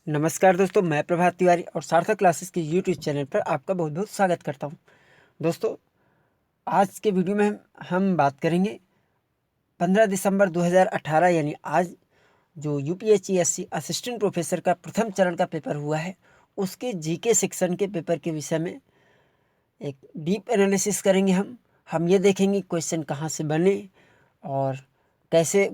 नमस्कार दोस्तों, मैं प्रभात तिवारी और सार्थक क्लासेस के यूट्यूब चैनल पर आपका बहुत बहुत स्वागत करता हूं। दोस्तों, आज के वीडियो में हम बात करेंगे 15 दिसंबर 2018 यानी आज जो यूपीएससी असिस्टेंट प्रोफेसर का प्रथम चरण का पेपर हुआ है, उसके जीके सेक्शन के पेपर के विषय में एक डीप एनालिसिस करेंगे। हम ये देखेंगे क्वेश्चन कहाँ से बने और कैसे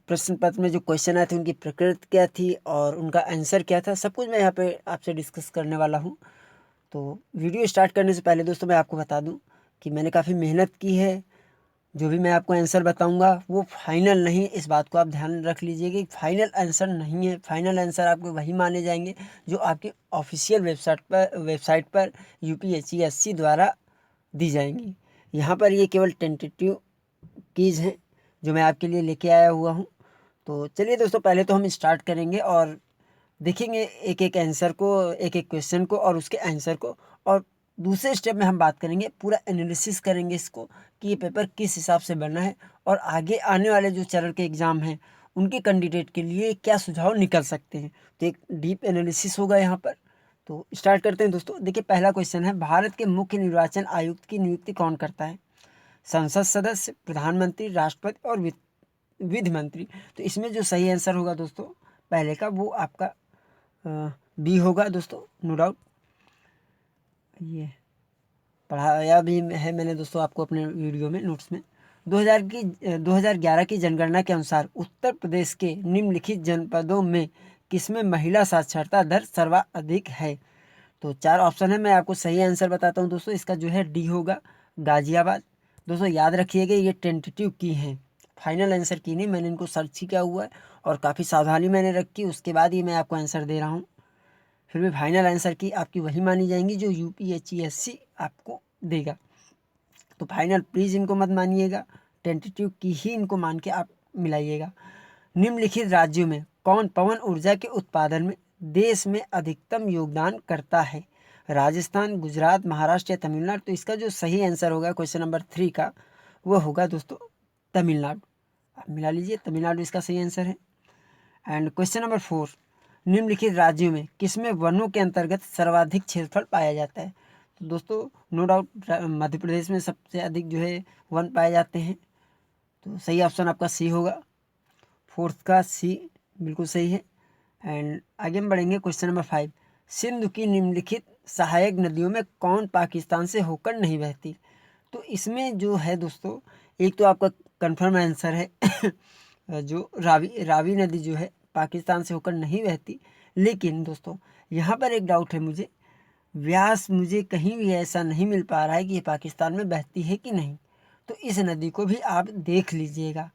प्रश्न पत्र में जो क्वेश्चन आए थे उनकी प्रकृति क्या थी और उनका आंसर क्या था। सब कुछ मैं यहाँ पे आपसे डिस्कस करने वाला हूँ। तो वीडियो स्टार्ट करने से पहले दोस्तों मैं आपको बता दूँ कि मैंने काफ़ी मेहनत की है। जो भी मैं आपको आंसर बताऊंगा वो फाइनल नहीं, इस बात को आप ध्यान रख लीजिए कि फाइनल आंसर नहीं है। फाइनल आंसर आपको वही माने जाएंगे जो आपकी ऑफिशियल वेबसाइट पर यूपीएससी द्वारा दी जाएंगी। यहाँ पर ये केवल टेंटेटिव कीज हैं जो मैं आपके लिए लेके आया हुआ हूँ। तो चलिए दोस्तों, पहले तो हम स्टार्ट करेंगे और देखेंगे एक एक आंसर को, एक एक क्वेश्चन को और उसके आंसर को। और दूसरे स्टेप में हम बात करेंगे, पूरा एनालिसिस करेंगे इसको कि ये पेपर किस हिसाब से बना है और आगे आने वाले जो चरण के एग्ज़ाम हैं उनके कैंडिडेट के लिए क्या सुझाव निकल सकते हैं। तो एक डीप एनालिसिस होगा यहाँ पर। तो स्टार्ट करते हैं दोस्तों। देखिए, पहला क्वेश्चन है, भारत के मुख्य निर्वाचन आयुक्त की नियुक्ति कौन करता है? संसद सदस्य, प्रधानमंत्री, राष्ट्रपति और विधि मंत्री। तो इसमें जो सही आंसर होगा दोस्तों पहले का, वो आपका बी होगा दोस्तों, नो डाउट। ये पढ़ाया भी है मैंने दोस्तों आपको अपने वीडियो में, नोट्स में। 2011 की जनगणना के अनुसार उत्तर प्रदेश के निम्नलिखित जनपदों में किसमें महिला साक्षरता दर सर्वाधिक है? तो चार ऑप्शन है, मैं आपको सही आंसर बताता हूँ दोस्तों। इसका जो है डी होगा, गाजियाबाद। दोस्तों याद रखिएगा, ये टेंटेटिव की हैं, फाइनल आंसर की नहीं। मैंने इनको सर्च ही किया हुआ है और काफ़ी सावधानी मैंने रखी, उसके बाद ही मैं आपको आंसर दे रहा हूँ। फिर भी फाइनल आंसर की आपकी वही मानी जाएंगी जो यूपीएससी आपको देगा। तो फाइनल प्लीज़ इनको मत मानिएगा, टेंटेटिव की ही इनको मान के आप मिलाइएगा। निम्नलिखित राज्यों में कौन पवन ऊर्जा के उत्पादन में देश में अधिकतम योगदान करता है? राजस्थान, गुजरात, महाराष्ट्र या तमिलनाडु। तो इसका जो सही आंसर होगा क्वेश्चन नंबर 3 का, वो होगा दोस्तों तमिलनाडु। आप मिला लीजिए, तमिलनाडु इसका सही आंसर है। एंड क्वेश्चन नंबर 4, निम्नलिखित राज्यों में किसमें वनों के अंतर्गत सर्वाधिक क्षेत्रफल पाया जाता है? तो दोस्तों नो डाउट मध्य प्रदेश में सबसे अधिक जो है वन पाए जाते हैं। तो सही ऑप्शन आपका सी होगा, फोर्थ का सी बिल्कुल सही है। एंड आगे हम बढ़ेंगे, क्वेश्चन नंबर 5, सिंधु की निम्नलिखित सहायक नदियों में कौन पाकिस्तान से होकर नहीं बहती? तो इसमें जो है दोस्तों, एक तो आपका कंफर्म आंसर है जो रावी नदी जो है पाकिस्तान से होकर नहीं बहती। लेकिन दोस्तों यहाँ पर एक डाउट है मुझे, व्यास मुझे कहीं भी ऐसा नहीं मिल पा रहा है कि ये पाकिस्तान में बहती है कि नहीं। तो इस नदी को भी आप देख लीजिएगा।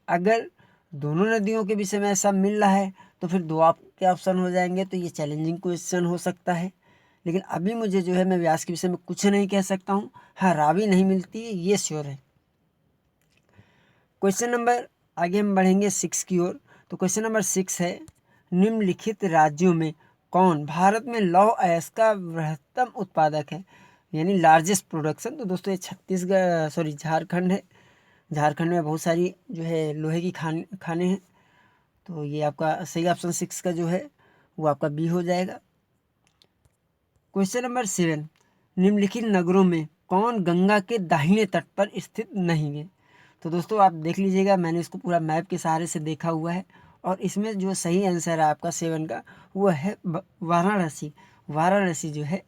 अगर दोनों नदियों के विषय में ऐसा मिल रहा है तो फिर दो आपके ऑप्शन हो जाएंगे, तो ये चैलेंजिंग क्वेश्चन हो सकता है। लेकिन अभी मुझे जो है, मैं व्यास के विषय में कुछ नहीं कह सकता हूँ। हाँ, रावी नहीं मिलती है ये श्योर है। क्वेश्चन नंबर, आगे हम बढ़ेंगे 6 की ओर। तो क्वेश्चन नंबर 6 है, निम्नलिखित राज्यों में कौन भारत में लौह अयस्क का बृहत्तम उत्पादक है, यानी लार्जेस्ट प्रोडक्शन? तो दोस्तों ये झारखंड है। झारखंड में बहुत सारी जो है लोहे की खाने हैं। तो ये आपका सही ऑप्शन 6 का जो है वो आपका बी हो जाएगा। क्वेश्चन नंबर 7, निम्नलिखित नगरों में कौन गंगा के दाहिने तट पर स्थित नहीं है? तो दोस्तों आप देख लीजिएगा, मैंने इसको पूरा मैप के सहारे से देखा हुआ है और इसमें जो सही आंसर है आपका 7 का, वो है वाराणसी। वाराणसी जो है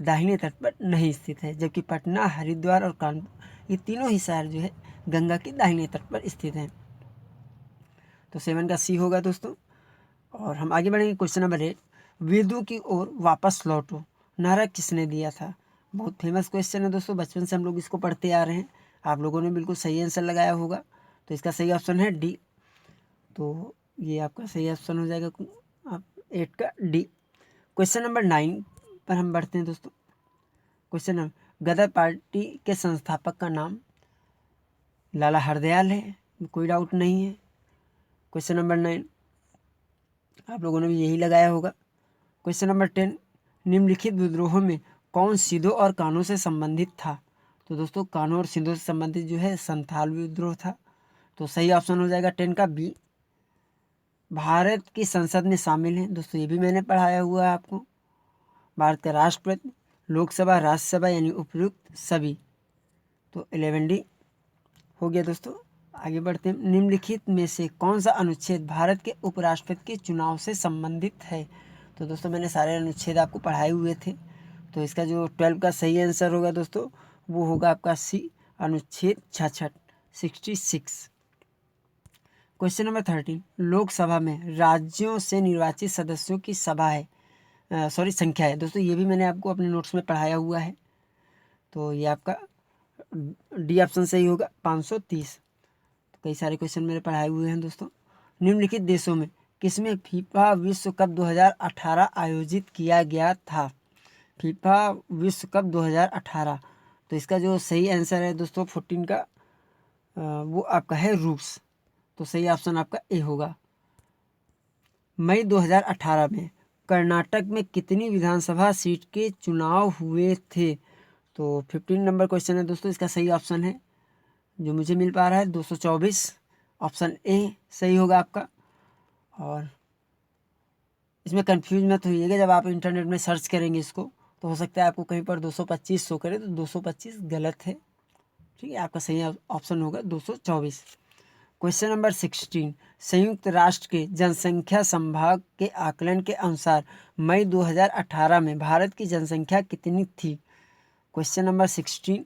दाहिने तट पर नहीं स्थित है, जबकि पटना, हरिद्वार और कानपुर ये तीनों ही शहर जो है गंगा के दाहिने तट पर स्थित हैं। तो 7 का सी होगा दोस्तों। और हम आगे बढ़ेंगे, क्वेश्चन नंबर 8, वेदों की ओर वापस लौटो नारा किसने दिया था? बहुत फेमस क्वेश्चन है दोस्तों, बचपन से हम लोग इसको पढ़ते आ रहे हैं। आप लोगों ने बिल्कुल सही आंसर लगाया होगा। तो इसका सही ऑप्शन है डी। तो ये आपका सही ऑप्शन हो जाएगा आप 8 का डी। क्वेश्चन नंबर 9 पर हम बढ़ते हैं दोस्तों। क्वेश्चन नंबर, गदर पार्टी के संस्थापक का नाम लाला हरदयाल है, कोई डाउट नहीं है। क्वेश्चन नंबर 9 आप लोगों ने भी यही लगाया होगा। क्वेश्चन नंबर 10, निम्नलिखित विद्रोहों में कौन सिद्धों और कानों से संबंधित था? तो दोस्तों कानों और सिद्धों से संबंधित जो है संथाल विद्रोह था। तो सही ऑप्शन हो जाएगा 10 का बी, भारत की संसद में शामिल हैं। दोस्तों ये भी मैंने पढ़ाया हुआ है आपको। भारत का राष्ट्रपति, लोकसभा, राज्यसभा यानी उपयुक्त सभी। तो 11D हो गया दोस्तों। आगे बढ़ते हैं। निम्नलिखित में से कौन सा अनुच्छेद भारत के उपराष्ट्रपति के चुनाव से संबंधित है? तो दोस्तों मैंने सारे अनुच्छेद आपको पढ़ाए हुए थे। तो इसका जो 12 का सही आंसर होगा दोस्तों वो होगा आपका सी, अनुच्छेद 66, 66। क्वेश्चन नंबर 13, लोकसभा में राज्यों से निर्वाचित सदस्यों की सभा है संख्या है। दोस्तों ये भी मैंने आपको अपने नोट्स में पढ़ाया हुआ है। तो ये आपका डी ऑप्शन सही होगा, 530। तो कई सारे क्वेश्चन मेरे पढ़ाए हुए हैं दोस्तों। निम्नलिखित देशों में किसमें फीफा विश्व कप 2018 आयोजित किया गया था? फीफा विश्व कप 2018। तो इसका जो सही आंसर है दोस्तों 14 का वो आपका है रूस। तो सही ऑप्शन आपका ए होगा। मई 2018 में कर्नाटक में कितनी विधानसभा सीट के चुनाव हुए थे? तो 15 नंबर क्वेश्चन है दोस्तों। इसका सही ऑप्शन है जो मुझे मिल पा रहा है 224। ऑप्शन ए सही होगा आपका। और इसमें कंफ्यूज मत होइएगा, जब आप इंटरनेट में सर्च करेंगे इसको तो हो सकता है आपको कहीं पर 225 शो करे, तो 225 गलत है। ठीक है, आपका सही ऑप्शन होगा 224। क्वेश्चन नंबर 16, संयुक्त राष्ट्र के जनसंख्या संभाग के आकलन के अनुसार मई 2018 में भारत की जनसंख्या कितनी थी? क्वेश्चन नंबर 16,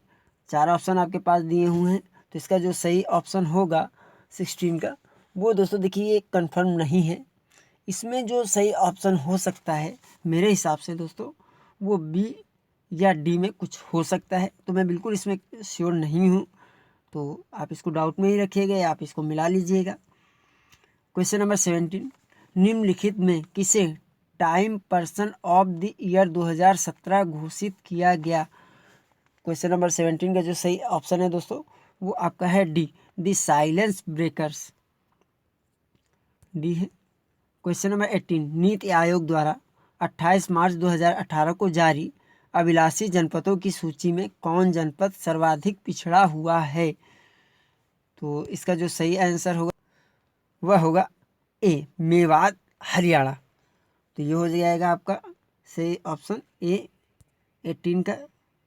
4 ऑप्शन आपके पास दिए हुए हैं। तो इसका जो सही ऑप्शन होगा 16 का वो दोस्तों देखिए ये कन्फर्म नहीं है। इसमें जो सही ऑप्शन हो सकता है मेरे हिसाब से दोस्तों वो बी या डी में कुछ हो सकता है। तो मैं बिल्कुल इसमें श्योर नहीं हूँ, तो आप इसको डाउट में ही रखिएगा या आप इसको मिला लीजिएगा। क्वेश्चन नंबर 17, निम्नलिखित में किसे time person of the year 2017 घोषित किया गया? क्वेश्चन नंबर 17 का जो सही ऑप्शन है दोस्तों वो आपका है D, the silence breakers, D है। क्वेश्चन नंबर 18, नीति आयोग द्वारा 28 मार्च 2018 को जारी अभिलाषी जनपदों की सूची में कौन जनपद सर्वाधिक पिछड़ा हुआ है? तो इसका जो सही आंसर होगा वह होगा ए, मेवात, हरियाणा। तो ये हो जाएगा आपका सही ऑप्शन ए 18 का।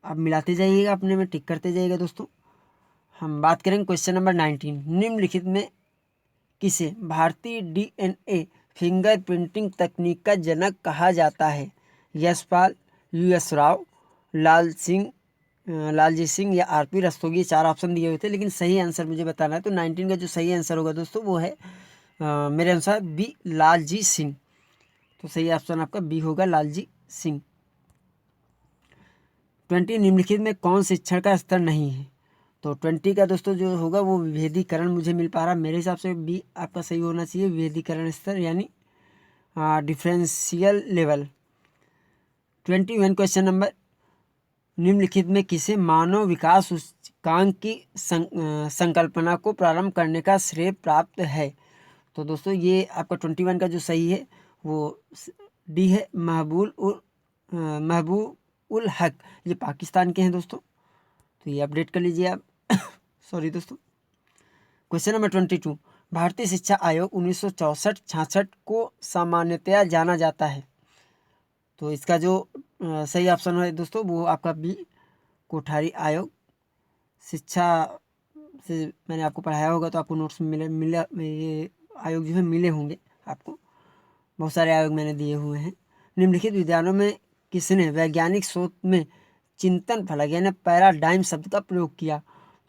आप मिलाते जाइएगा, अपने में टिक करते जाइएगा दोस्तों। हम बात करेंगे क्वेश्चन नंबर 19, निम्नलिखित में किसे भारतीय DNA फिंगर प्रिंटिंग तकनीक का जनक कहा जाता है? यशपाल, US राव, लालजी सिंह या RP रस्तोगी। 4 ऑप्शन दिए हुए थे लेकिन सही आंसर मुझे बताना है। तो 19 का जो सही आंसर होगा दोस्तों वो है मेरे अनुसार बी, लालजी सिंह। तो सही ऑप्शन आपका बी होगा, लालजी सिंह। 20, निम्नलिखित में कौन शिक्षण का स्तर नहीं है? तो 20 का दोस्तों जो होगा वो विभेदीकरण मुझे मिल पा रहा है। मेरे हिसाब से बी आपका सही होना चाहिए, विभेदीकरण स्तर यानी डिफरेंशियल लेवल। 21 क्वेश्चन नंबर, निम्नलिखित में किसे मानव विकास सूचकांक की संकल्पना को प्रारंभ करने का श्रेय प्राप्त है? तो दोस्तों ये आपका 21 का जो सही है वो डी है, महबूब उल हक। ये पाकिस्तान के हैं दोस्तों, तो ये अपडेट कर लीजिए आप। सॉरी दोस्तों। क्वेश्चन नंबर 22, भारतीय शिक्षा आयोग 1964-66 को सामान्यतया जाना जाता है। तो इसका जो सही ऑप्शन है दोस्तों वो आपका बी, कोठारी आयोग। शिक्षा से मैंने आपको पढ़ाया होगा तो आपको नोट्स में मिला ये आयोग जो है मिले होंगे आपको। बहुत सारे आयोग मैंने दिए हुए हैं। निम्नलिखित विद्यालयों में किसने वैज्ञानिक शोध में चिंतन फलक यानी पैराडाइम शब्द का प्रयोग किया?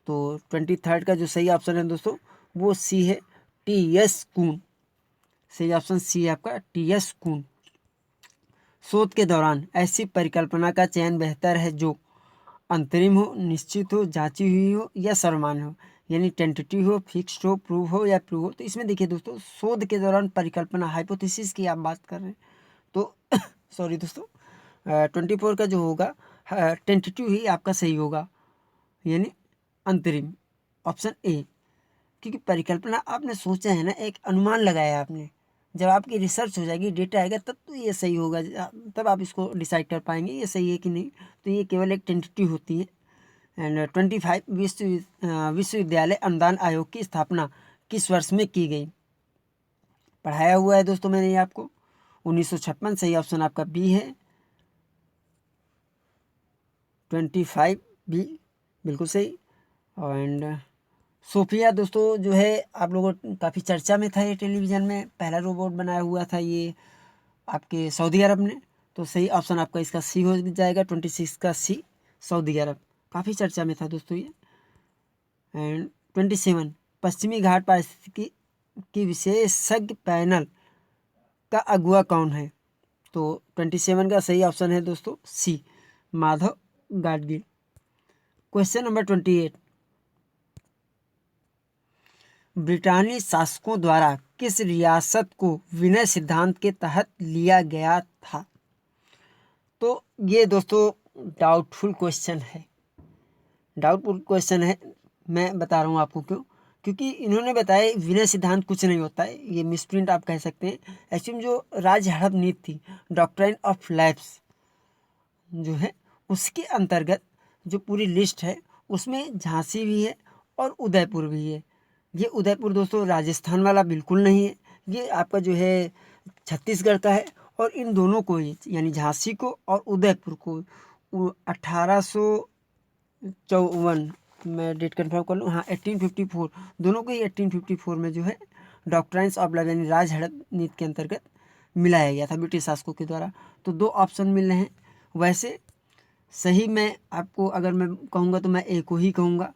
तो 23 का जो सही ऑप्शन है दोस्तों वो सी है, TS कून। सही ऑप्शन सी है आपका, TS कून। शोध के दौरान ऐसी परिकल्पना का चयन बेहतर है जो अंतरिम हो, निश्चित हो, जांची हुई हो या सर्वमान्य हो, यानी टेंटेटिव हो, फिक्स्ड हो, प्रूव हो या प्रूव हो। तो इसमें देखिए दोस्तों शोध के दौरान परिकल्पना हाइपोथेसिस की आप बात कर रहे हैं तो सॉरी दोस्तों 24 का जो होगा टेंटेटिव ही आपका सही होगा यानी अंतरिम, ऑप्शन ए। क्योंकि परिकल्पना आपने सोचा है ना, एक अनुमान लगाया है आपने। जब आपकी रिसर्च हो जाएगी, डेटा आएगा तब तो ये सही होगा, तब आप इसको डिसाइड कर पाएंगे ये सही है कि नहीं। तो ये केवल एक टेंटेटिव होती है। एंड 25, विश्वविद्यालय अनुदान आयोग की स्थापना किस वर्ष में की गई? पढ़ाया हुआ है दोस्तों मैंने ये आपको। 1956, सही ऑप्शन आपका बी है। 25 बी, बिल्कुल सही। एंड सोफिया दोस्तों जो है आप लोगों काफ़ी चर्चा में था, ये टेलीविज़न में पहला रोबोट बनाया हुआ था ये आपके सऊदी अरब ने। तो सही ऑप्शन आपका इसका सी हो जाएगा, 26 का सी, सऊदी अरब। काफ़ी चर्चा में था दोस्तों ये। एंड 27, पश्चिमी घाट पारिस्थितिकी की विशेषज्ञ पैनल का अगुवा कौन है? तो 27 का सही ऑप्शन है दोस्तों C, Madhav Gadgil. Question number 28, ब्रिटानी शासकों द्वारा किस रियासत को विनय सिद्धांत के तहत लिया गया था? तो ये दोस्तों डाउटफुल क्वेश्चन है, डाउटफुल क्वेश्चन है। मैं बता रहा हूँ आपको क्यों, क्योंकि इन्होंने बताया विनय सिद्धांत कुछ नहीं होता है, ये मिसप्रिंट आप कह सकते हैं। एक्चुअली जो राज हड़प नीति थी, डॉक्ट्राइन ऑफ लैप्स जो है, उसके अंतर्गत जो पूरी लिस्ट है उसमें झांसी भी है और उदयपुर भी है। ये उदयपुर दोस्तों राजस्थान वाला बिल्कुल नहीं है, ये आपका जो है छत्तीसगढ़ का है। और इन दोनों को ही यानी झांसी को और उदयपुर को 1854, मैं डेट कंफर्म कर लूँ, हाँ 1854, दोनों को ही 1854 में जो है डॉक्ट्राइन्स ऑफ लव यानी राज हड़प नीति के अंतर्गत मिलाया गया था ब्रिटिश शासकों के द्वारा। तो 2 ऑप्शन मिल रहे हैं। वैसे सही मैं आपको अगर मैं कहूँगा तो मैं ए को ही कहूँगा,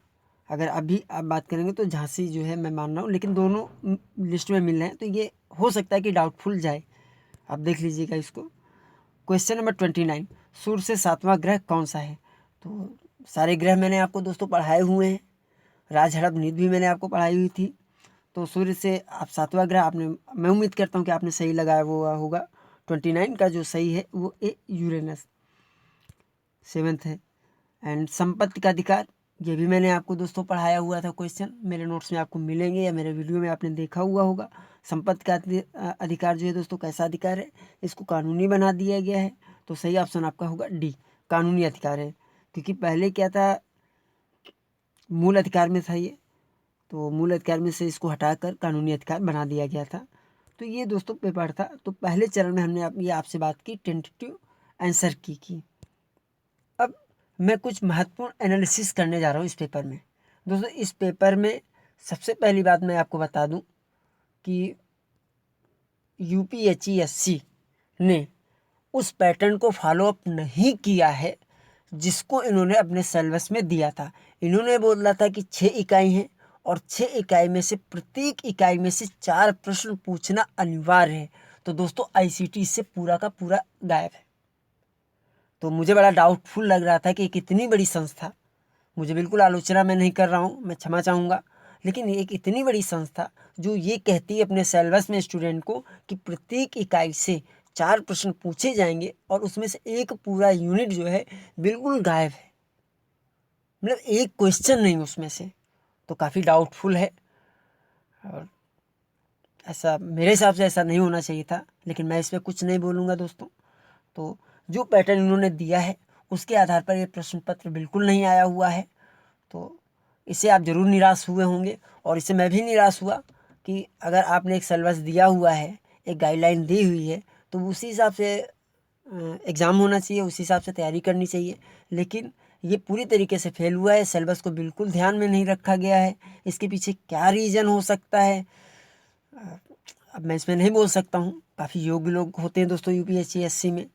अगर अभी आप बात करेंगे तो झांसी जो है मैं मान रहा हूँ, लेकिन दोनों लिस्ट में मिल रहे हैं तो ये हो सकता है कि डाउटफुल जाए, आप देख लीजिएगा इसको। क्वेश्चन नंबर 29, सूर्य से 7वां ग्रह कौन सा है? तो सारे ग्रह मैंने आपको दोस्तों पढ़ाए हुए हैं, राज हड़प नीति भी मैंने आपको पढ़ाई हुई थी। तो सूर्य से आप 7वां ग्रह आपने, मैं उम्मीद करता हूँ कि आपने सही लगाया वो होगा। 29 का जो सही है वो ए यूरेनस, 7th है। एंड संपत्ति का अधिकार, ये भी मैंने आपको दोस्तों पढ़ाया हुआ था, क्वेश्चन मेरे नोट्स में आपको मिलेंगे या मेरे वीडियो में आपने देखा हुआ होगा। संपत्ति का अधिकार जो है दोस्तों कैसा अधिकार है? इसको कानूनी बना दिया गया है। तो सही ऑप्शन आपका होगा डी, कानूनी अधिकार है। क्योंकि पहले क्या था, मूल अधिकार में था ये, तो मूल अधिकार में से इसको हटाकर कानूनी अधिकार बना दिया गया था। तो ये दोस्तों पेपर था। तो पहले चरण में हमने ये आपसे बात की, टेंटेटिव आंसर की। अब मैं कुछ महत्वपूर्ण एनालिसिस करने जा रहा हूँ इस पेपर में। दोस्तों इस पेपर में सबसे पहली बात मैं आपको बता दूं कि यूपीएससी ने उस पैटर्न को फॉलो अप नहीं किया है जिसको इन्होंने अपने सिलेबस में दिया था। इन्होंने बोला था कि 6 इकाई हैं और 6 इकाई में से प्रत्येक इकाई में से 4 प्रश्न पूछना अनिवार्य है। तो दोस्तों आईसीटी इससे पूरा का पूरा गायब है। तो मुझे बड़ा डाउटफुल लग रहा था कि एक इतनी बड़ी संस्था, मुझे बिल्कुल आलोचना मैं नहीं कर रहा हूँ, मैं क्षमा चाहूँगा, लेकिन एक इतनी बड़ी संस्था जो ये कहती है अपने सिलेबस में स्टूडेंट को कि प्रत्येक इकाई से 4 प्रश्न पूछे जाएंगे और उसमें से एक पूरा यूनिट जो है बिल्कुल गायब है, मतलब एक क्वेश्चन नहीं उसमें से, तो काफ़ी डाउटफुल है। और ऐसा मेरे हिसाब से ऐसा नहीं होना चाहिए था, लेकिन मैं इस पर कुछ नहीं बोलूँगा दोस्तों। तो जो पैटर्न इन्होंने दिया है उसके आधार पर ये प्रश्न पत्र बिल्कुल नहीं आया हुआ है। तो इससे आप ज़रूर निराश हुए होंगे और इससे मैं भी निराश हुआ कि अगर आपने एक सिलेबस दिया हुआ है, एक गाइडलाइन दी हुई है, तो उसी हिसाब से एग्ज़ाम होना चाहिए, उसी हिसाब से तैयारी करनी चाहिए। लेकिन ये पूरी तरीके से फेल हुआ है, सिलेबस को बिल्कुल ध्यान में नहीं रखा गया है। इसके पीछे क्या रीज़न हो सकता है अब मैं इसमें नहीं बोल सकता हूँ। काफ़ी योग्य लोग होते हैं दोस्तों यूपीएससी में,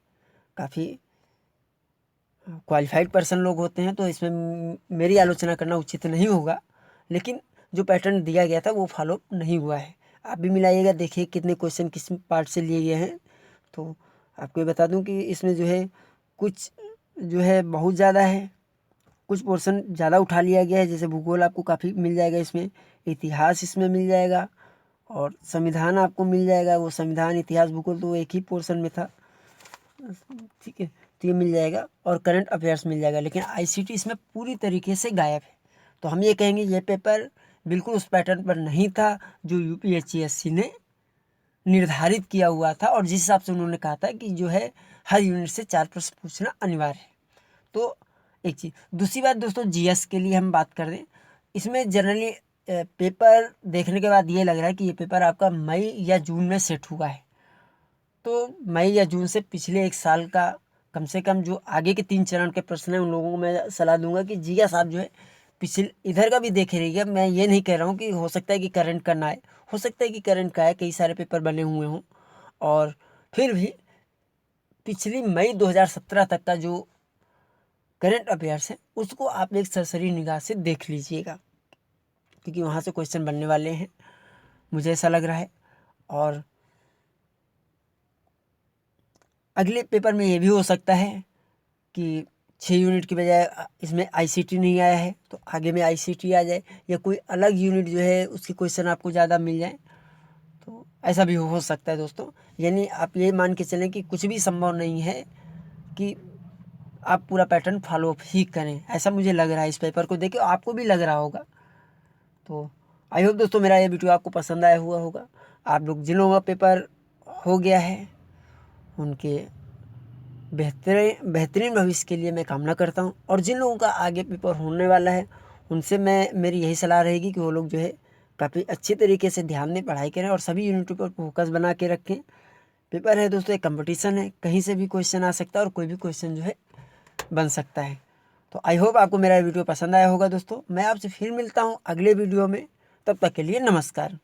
काफ़ी क्वालिफाइड पर्सन लोग होते हैं, तो इसमें मेरी आलोचना करना उचित नहीं होगा। लेकिन जो पैटर्न दिया गया था वो फॉलो नहीं हुआ है। आप भी मिलाइएगा, देखिए कितने क्वेश्चन किस पार्ट से लिए गए हैं। तो आपको ये बता दूं कि इसमें जो है कुछ जो है बहुत ज़्यादा है, कुछ पोर्शन ज़्यादा उठा लिया गया है। जैसे भूगोल आपको काफ़ी मिल जाएगा इसमें, इतिहास इसमें मिल जाएगा और संविधान आपको मिल जाएगा। वो संविधान, इतिहास, भूगोल तो एक ही पोर्शन में था, ठीक है, तो ये मिल जाएगा और करंट अफेयर्स मिल जाएगा। लेकिन आईसीटी इसमें पूरी तरीके से गायब है। तो हम ये कहेंगे ये पेपर बिल्कुल उस पैटर्न पर नहीं था जो यूपीएससी ने निर्धारित किया हुआ था और जिस हिसाब से उन्होंने कहा था कि जो है हर यूनिट से 4 प्रश्न पूछना अनिवार्य है। तो एक चीज़, दूसरी बात दोस्तों जीएस के लिए हम बात कर दें, इसमें जनरली पेपर देखने के बाद ये लग रहा है कि ये पेपर आपका मई या जून में सेट हुआ है। तो मई या जून से पिछले एक साल का कम से कम जो आगे के 3 चरण के प्रश्न हैं उन लोगों को मैं सलाह दूंगा कि जिया साहब जो है पिछले इधर का भी देखे रहिएगा। मैं ये नहीं कह रहा हूँ कि हो सकता है कि करंट का ना आए, हो सकता है कि करंट का आए, कई सारे पेपर बने हुए हों। और फिर भी पिछली मई 2017 तक का जो करंट अफेयर्स है उसको आप एक सरसरी निगाह से देख लीजिएगा, क्योंकि वहाँ से क्वेश्चन बनने वाले हैं, मुझे ऐसा लग रहा है। और अगले पेपर में ये भी हो सकता है कि 6 यूनिट की बजाय इसमें आईसीटी नहीं आया है तो आगे में आईसीटी आ जाए, या कोई अलग यूनिट जो है उसके क्वेश्चन आपको ज़्यादा मिल जाए, तो ऐसा भी हो सकता है दोस्तों। यानी आप ये मान के चलें कि कुछ भी संभव नहीं है कि आप पूरा पैटर्न फॉलो ही करें, ऐसा मुझे लग रहा है। इस पेपर को देख के आपको भी लग रहा होगा। तो आई होप दोस्तों मेरा ये वीडियो आपको पसंद आया हुआ होगा। आप लोग जिन लोगों का पेपर हो गया है उनके बेहतरीन भविष्य के लिए मैं कामना करता हूँ, और जिन लोगों का आगे पेपर होने वाला है उनसे मेरी यही सलाह रहेगी कि वो लोग जो है काफ़ी अच्छे तरीके से ध्यान दें, पढ़ाई करें और सभी यूनिट पर फोकस बना के रखें। पेपर है दोस्तों, एक कंपटीशन है, कहीं से भी क्वेश्चन आ सकता है और कोई भी क्वेश्चन जो है बन सकता है। तो आई होप आपको मेरा वीडियो पसंद आया होगा दोस्तों। मैं आपसे फिर मिलता हूँ अगले वीडियो में, तब तक के लिए नमस्कार।